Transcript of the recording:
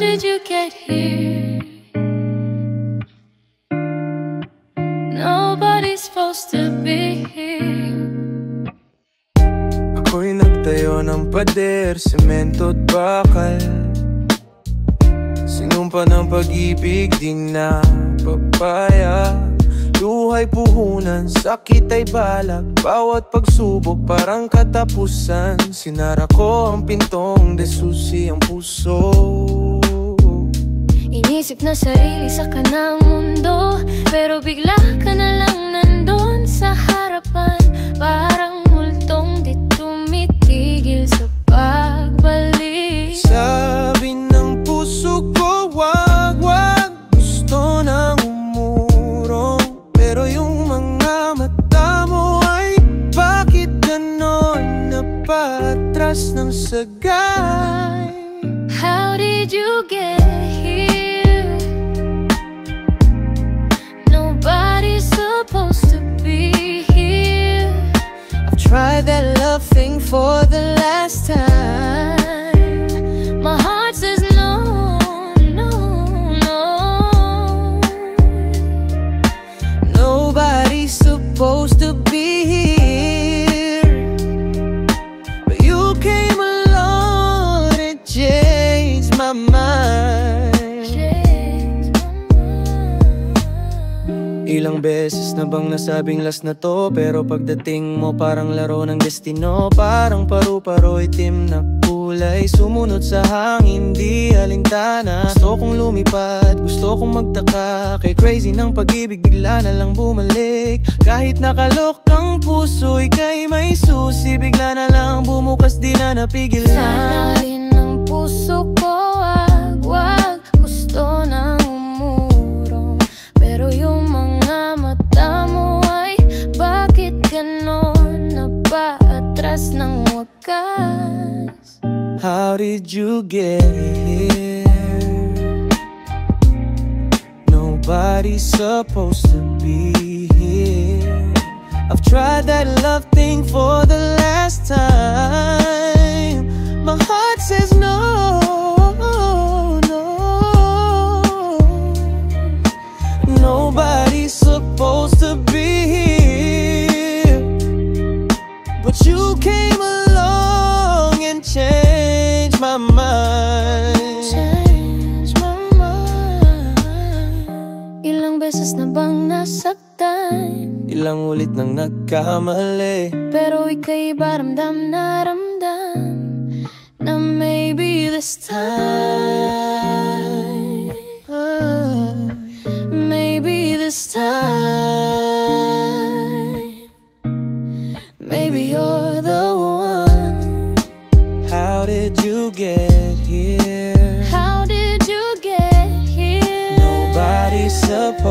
did you get here? Nobody's supposed to be here. Ako'y nagtayo ng pader, semento at bakal. Sinumpa ng pag-ibig, di na papaya. Luhay puhunan, sakit ay balak. Bawat pagsubok parang katapusan. Sinara ko ang pintong, desusi ang puso. Inisip na sarili sa kanang mundo, pero bigla ka na lang nandun sa harapan. Parang multong di tumitigil sa pagbalik. Sabi ng puso ko, wag, wag. Gusto nang umurong, pero yung mga mata mo ay bakit ganon? Napatras ng sagay. How did you get here? Nobody's supposed to be here. I've tried that love thing for the last time. My heart says no, no, no. Nobody's supposed to be here, but you came along and changed my mind. Ilang beses na bang nasabing last na to, pero pagdating mo parang laro ng destino. Parang paru-paro itim na kulay, sumunod sa hangin, di alintana. Gusto kong lumipad, gusto kong magtaka. Kay crazy ng pag-ibig, bigla na lang bumalik. Kahit nakalok ang puso, ika'y may susi. Bigla na lang bumukas, di na napigilan. Sanalin ng puso ko, wag, wag. Gusto nang umurong, pero yung mga mata mo ay bakit ganon? Napaatras ng wakas. How did you get here? Nobody's supposed to be here. I've tried that love thing for the last time. My heart says no, no. Nobody's supposed to be here, but you came along and changed my mind. Change my mind. Ilang beses na bang nasaktan? Ilang ulit nang nagkamali, Pero ika'y ba ramdam na ramdam na maybe this time, maybe this time, maybe you're the one. how did you get here? How did you get here? Nobody's supposed